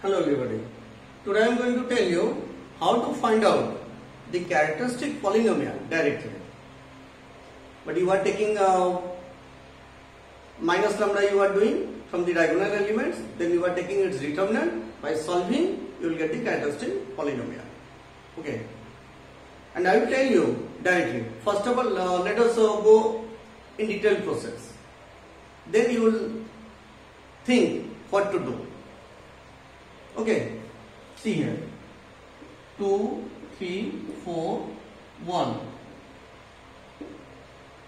Hello everybody. Today I am going to tell you how to find out the characteristic polynomial directly. But you are taking minus lambda you are doing from the diagonal elements, then you are taking its determinant. By solving you will get the characteristic polynomial. Okay. And I will tell you directly. First of all let us go in detailed process. Then you will think what to do. Okay, see here, 2, 3, 4, 1.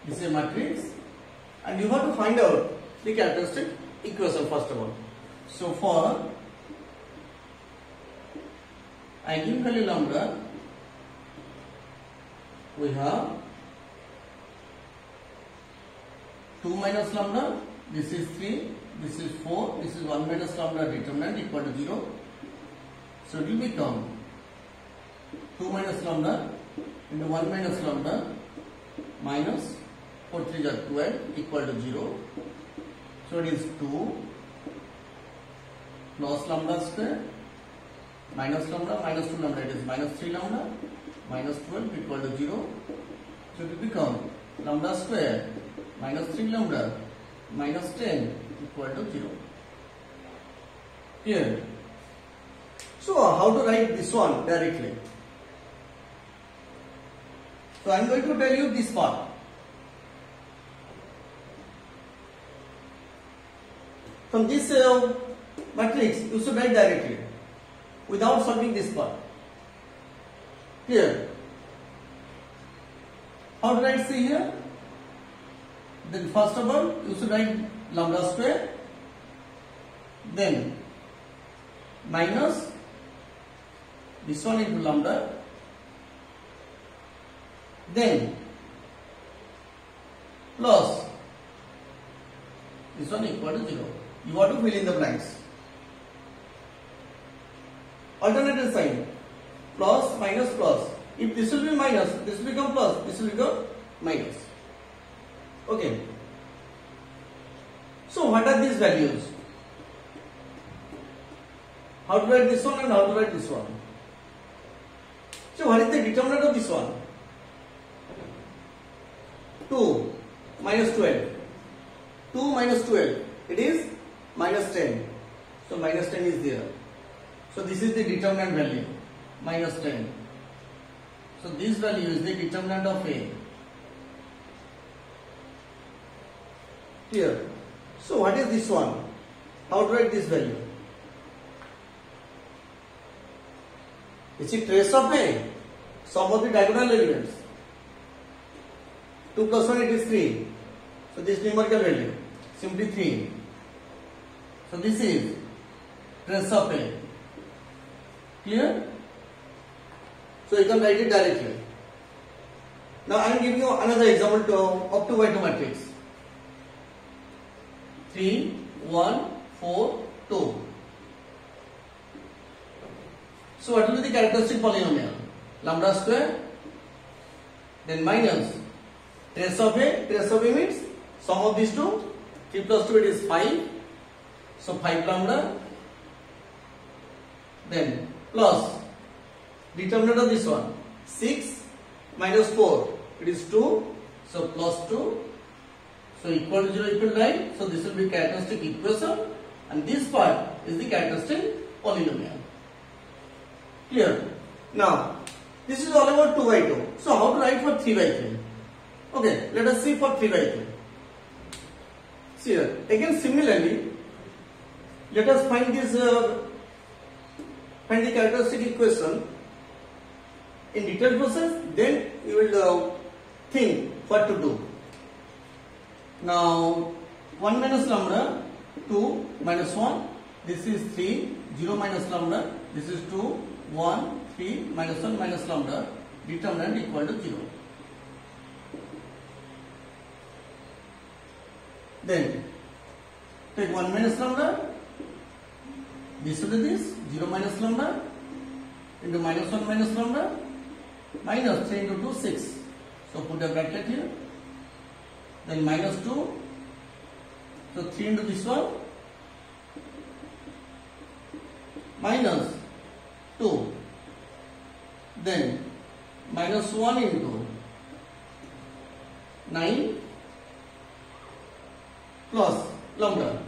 This is a matrix and you have to find out the characteristic equation first of all. So for eigenvalue lambda, we have 2 minus lambda, this is 3, this is 4, this is 1 minus lambda determinant equal to 0. So it will become 2 minus lambda into 1 minus lambda minus 4 3 is 12 equal to 0. So it is 2 plus lambda square minus 2 lambda, it is minus 3 lambda minus 12 equal to 0. So it will become lambda square minus 3 lambda minus 10 equal to 0. Here. So how to write this one directly? So I am going to tell you this part. From this matrix you should write directly without solving this part. Here. How to write, see here? Then first of all you should write lambda square, then minus this one into lambda, then plus this one equal to 0. You have to fill in the blanks. Alternative sign, plus minus plus. If this will be minus, this will become plus, this will become minus. Okay. So what are these values? How to write this one and how to write this one? So what is the determinant of this one? 2 minus 12. 2 minus 12. It is minus 10. So minus 10 is there. So this is the determinant value. Minus 10. So this value is the determinant of A. Here. So what is this one? How to write this value? Is it trace of A? Sum of the diagonal elements. 2 plus 1 it is 3. So this numerical value simply 3. So this is trace of A. Clear? So you can write it directly. Now I am giving you another example of 2 by 2 matrix. 3, 1, 4, 2. So what will be the characteristic polynomial? Lambda square, then minus trace of A. Trace of A means sum of these two. 3 plus 2 it is 5. So 5 lambda. Then plus determinant of this one 6 minus 4 it is 2. So plus 2. So equal to 0 equal to 9. So this will be characteristic equation and this part is the characteristic polynomial. Clear? Now this is all about 2 by 2. So how to write for 3 by 3? Okay, let us see for 3 by 3. See here. Again similarly, let us find this find the characteristic equation in detailed process. Then you will think what to do. Now 1 minus lambda, 2 minus 1, this is 3, 0 minus lambda, this is 2, 1, 3 minus 1 minus lambda, determinant equal to 0. Then take 1 minus lambda, this will be this, 0 minus lambda into minus 1 minus lambda, minus 3 into 2, 6. So put a bracket here. Then minus 2, so 3 into this one, minus 2, then minus 1 into 9 plus lambda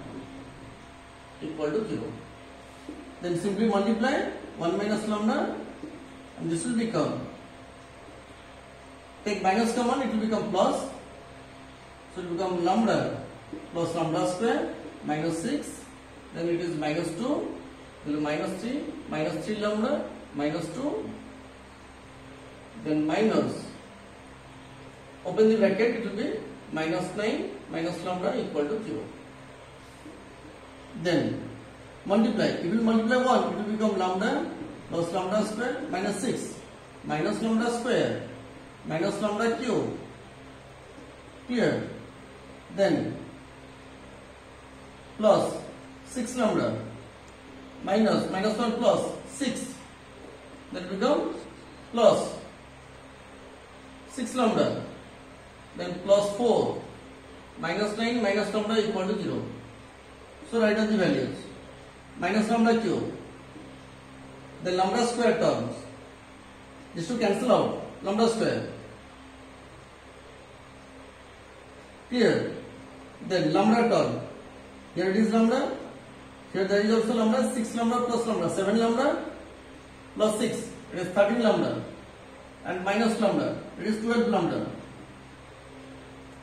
equal to 0. Then simply multiply 1 minus lambda, and this will become, take minus common, it will become plus, so it will become lambda plus lambda square minus 6, then it is minus 2, minus 3 lambda minus 2, then minus, open the bracket, it will be minus 9 minus lambda equal to 0. Then multiply, if you multiply 1, it will become lambda plus lambda square minus 6 minus lambda square minus lambda cube. Clear? Then plus 6 lambda minus 1 plus 6, that becomes plus 6 lambda, then plus 4 minus 9 minus lambda equal to 0. So write down the values. Minus lambda cube, then lambda square terms, this to cancel out, lambda square. Clear? Then lambda term, here it is lambda, here there is also lambda, 6 lambda plus lambda, 7 lambda plus 6, it is 13 lambda, and minus lambda, it is 12 lambda.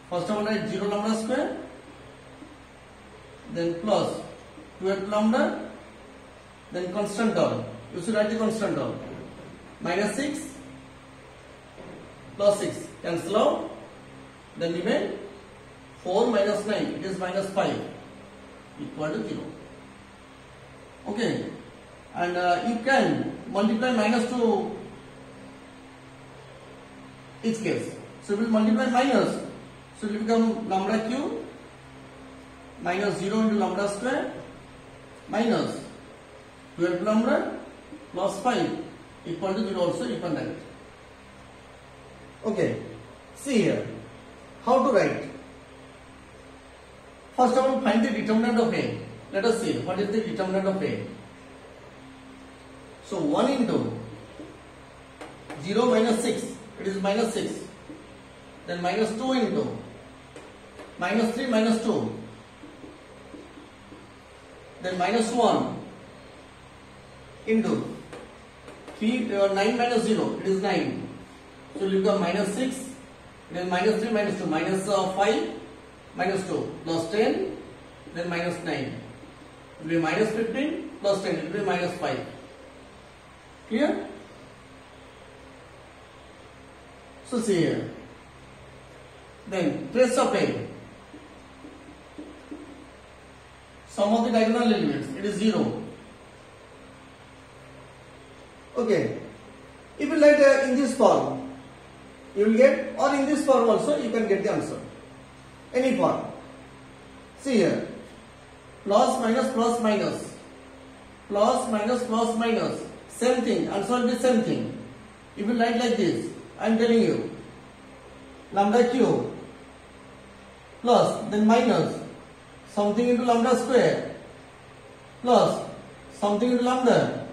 First one write 0 lambda square, then plus 12 lambda, then constant term, you should write the constant term, minus 6 plus 6, cancel out, then remain 4 minus 9, it is minus 5 equal to 0. Okay, and you can multiply minus to each case. So we will multiply minus, so it will become lambda cube minus 0 into lambda square minus 12 lambda plus 5 equal to 0 also you can write. Okay, see here, how to write? First of all, find the determinant of A. Let us see what is the determinant of A. So 1 into 0 minus 6, it is minus 6. Then minus 2 into minus 3 minus 2. Then minus 1 into 9 minus 0, it is 9. So you become minus 6, then minus 3 minus 2, minus 5 minus 2 plus 10, then minus 9. It will be minus 15 plus 10, it will be minus 5. Clear? So see here. Then trace of A. Sum of the diagonal elements, it is 0. Okay. If you write in this form, you will get, or in this form also you can get the answer. Any form. See here. Plus minus plus minus. Plus minus plus minus. Same thing. Answer will be same thing. If you write like this, I am telling you. Lambda cube plus then minus something into lambda square plus something into lambda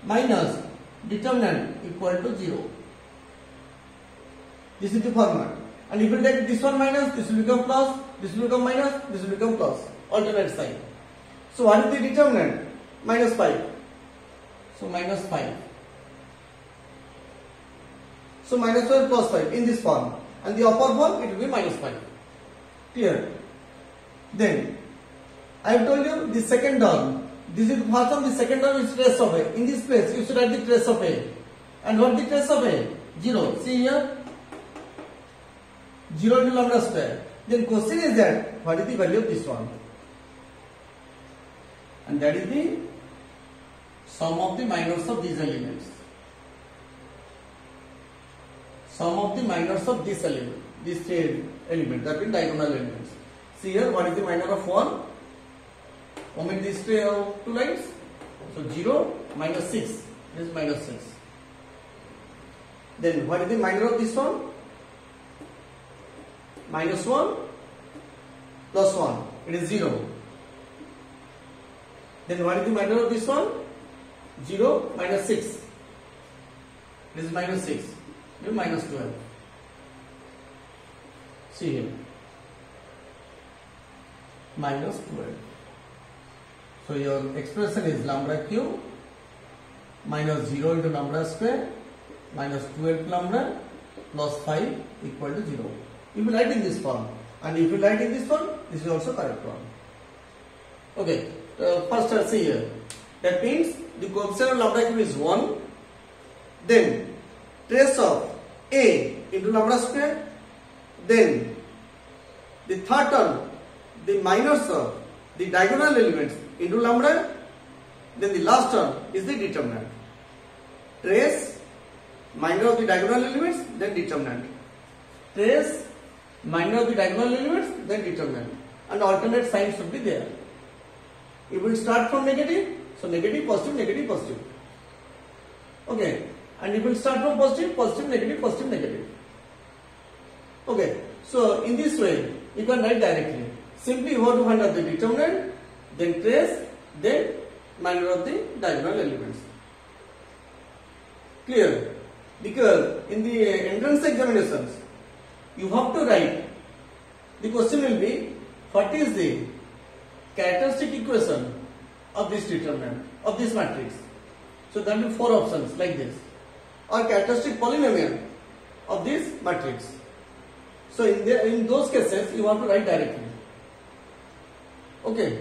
minus determinant equal to 0. This is the format. And if you take this one minus, this will become plus, this will become minus, this will become plus. Alternate sign. So what is the determinant? Minus 5. So minus 5. So minus 5 plus 5 in this form. And the upper form, it will be minus 5. Clear? Then, I have told you the second term. This is the first term, the second term is trace of A. In this place, you should write the trace of A. And what is the trace of A? 0. See here. 0 into lambda square. Then question is that, what is the value of this one? And that is the sum of the minors of these elements. Sum of the minors of this element. These three elements, that means diagonal elements. See here, what is the minor of 1? Omit these two lines. So 0 minus 6. This is minus 6. Then what is the minor of this one? Minus 1 plus 1. It is 0. Then what is the minor of this one? 0 minus 6. This is minus 6. This is minus 12. See here. Minus 12. So your expression is lambda cube minus 0 into lambda square minus 12 lambda plus 5 equal to 0. You will write in this form, and if you write in this form, this is also correct form. Okay, first let's see here. That means the coefficient of lambda cube is 1. Then trace of a into lambda square. Then the third term, the minus of the diagonal elements into lambda. Then the last term is the determinant. Trace, minor of the diagonal elements, then determinant. Trace, minor of the diagonal elements, then determinant. And alternate signs should be there. It will start from negative, so negative, positive, negative, positive. Okay, and it will start from positive, positive, negative, positive, negative. Okay, so in this way, you can write directly. Simply you have to find out the determinant, then trace, then minor of the diagonal elements. Clear? Because in the entrance examinations, you have to write, the question will be, what is the characteristic equation of this determinant, of this matrix? So there will be 4 options like this. Or characteristic polynomial of this matrix. So in those cases, you want to write directly. Okay.